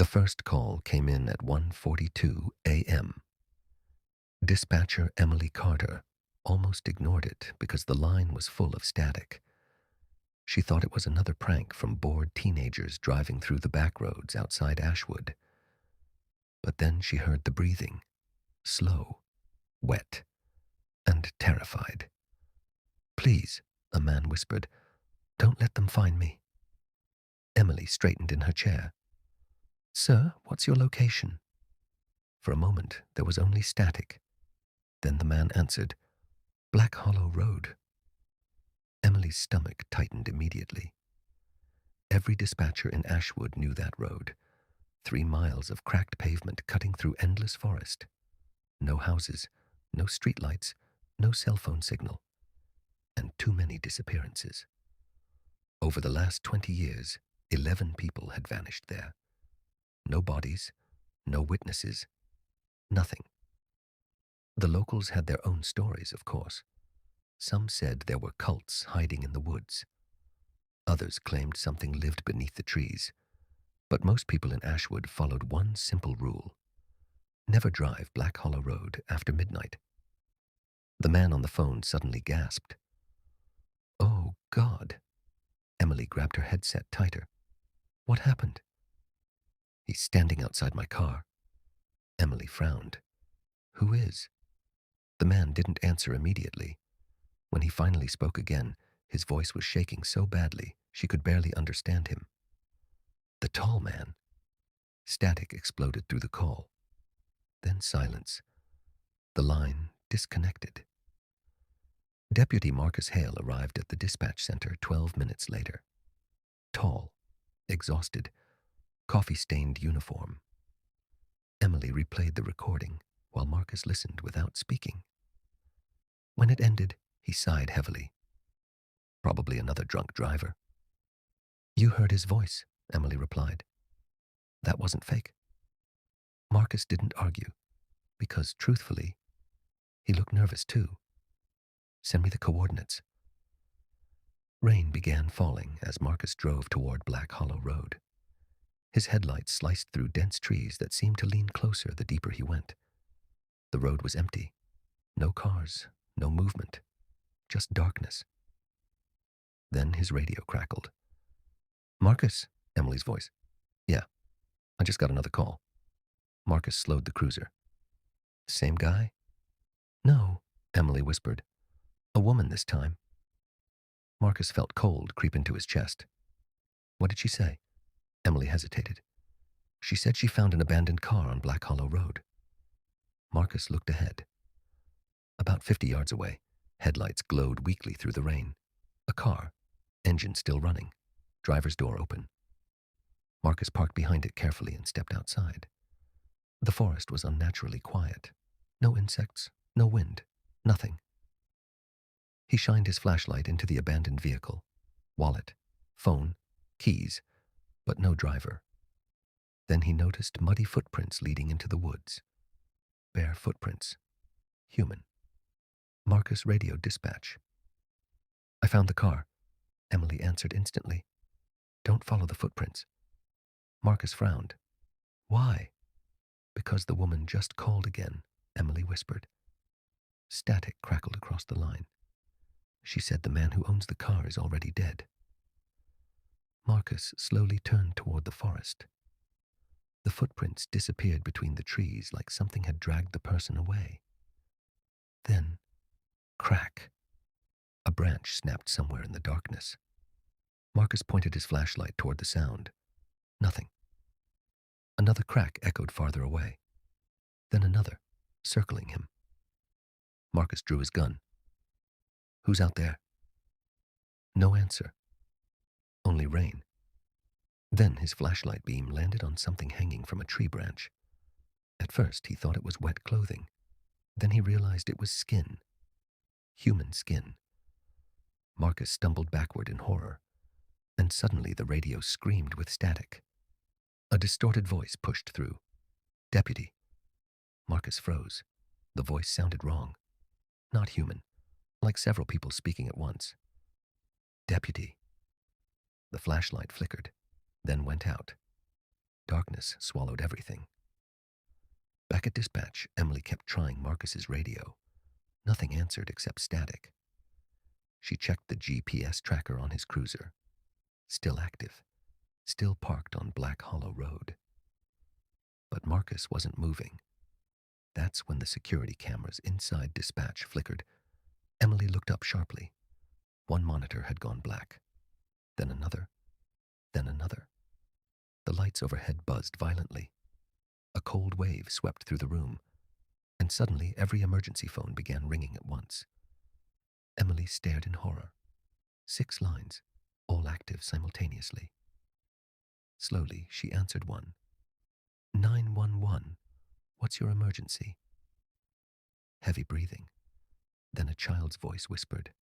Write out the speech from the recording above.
The first call came in at 1:42 a.m. Dispatcher Emily Carter almost ignored it because the line was full of static. She thought it was another prank from bored teenagers driving through the back roads outside Ashwood. But then she heard the breathing, slow, wet, and terrified. "Please," a man whispered, "don't let them find me." Emily straightened in her chair. "Sir, what's your location?" For a moment, there was only static. Then the man answered, "Black Hollow Road." Emily's stomach tightened immediately. Every dispatcher in Ashwood knew that road. 3 miles of cracked pavement cutting through endless forest. No houses, no streetlights, no cell phone signal, and too many disappearances. Over the last 20 years, 11 people had vanished there. No bodies, no witnesses, nothing. The locals had their own stories, of course. Some said there were cults hiding in the woods. Others claimed something lived beneath the trees. But most people in Ashwood followed one simple rule: never drive Black Hollow Road after midnight. The man on the phone suddenly gasped. "Oh, God." Emily grabbed her headset tighter. "What happened?" "He's standing outside my car." Emily frowned. "Who is?" The man didn't answer immediately. When he finally spoke again, his voice was shaking so badly she could barely understand him. "The tall man." Static exploded through the call. Then silence. The line disconnected. Deputy Marcus Hale arrived at the dispatch center 12 minutes later. Tall, exhausted, coffee-stained uniform. Emily replayed the recording while Marcus listened without speaking. When it ended, he sighed heavily. "Probably another drunk driver." "You heard his voice," Emily replied. "That wasn't fake." Marcus didn't argue, because, truthfully, he looked nervous too. "Send me the coordinates." Rain began falling as Marcus drove toward Black Hollow Road. His headlights sliced through dense trees that seemed to lean closer the deeper he went. The road was empty. No cars, no movement, just darkness. Then his radio crackled. "Marcus," Emily's voice. "Yeah, I just got another call." Marcus slowed the cruiser. "Same guy?" "No," Emily whispered. "A woman this time." Marcus felt cold creep into his chest. "What did she say?" Emily hesitated. "She said she found an abandoned car on Black Hollow Road." Marcus looked ahead. About 50 yards away, headlights glowed weakly through the rain. A car, engine still running, driver's door open. Marcus parked behind it carefully and stepped outside. The forest was unnaturally quiet. No insects, no wind, nothing. He shined his flashlight into the abandoned vehicle. Wallet, phone, keys, but no driver. Then he noticed muddy footprints leading into the woods. Bare footprints. Human. Marcus radioed dispatch. "I found the car," Emily answered instantly. "Don't follow the footprints." Marcus frowned. "Why?" "Because the woman just called again," Emily whispered. Static crackled across the line. "She said the man who owns the car is already dead." Marcus slowly turned toward the forest. The footprints disappeared between the trees like something had dragged the person away. Then, crack. A branch snapped somewhere in the darkness. Marcus pointed his flashlight toward the sound. Nothing. Another crack echoed farther away. Then another, circling him. Marcus drew his gun. "Who's out there?" No answer. Only rain. Then his flashlight beam landed on something hanging from a tree branch. At first he thought it was wet clothing. Then he realized it was skin. Human skin. Marcus stumbled backward in horror, and suddenly the radio screamed with static. A distorted voice pushed through. "Deputy." Marcus froze. The voice sounded wrong. Not human, like several people speaking at once. "Deputy." The flashlight flickered, then went out. Darkness swallowed everything. Back at dispatch, Emily kept trying Marcus's radio. Nothing answered except static. She checked the GPS tracker on his cruiser. Still active. Still parked on Black Hollow Road. But Marcus wasn't moving. That's when the security cameras inside dispatch flickered. Emily looked up sharply. One monitor had gone black. Then another. Then another. The lights overhead buzzed violently. A cold wave swept through the room, and suddenly every emergency phone began ringing at once. Emily stared in horror. 6 lines, all active simultaneously. Slowly, she answered one. 911. What's your emergency? Heavy breathing. Then a child's voice whispered.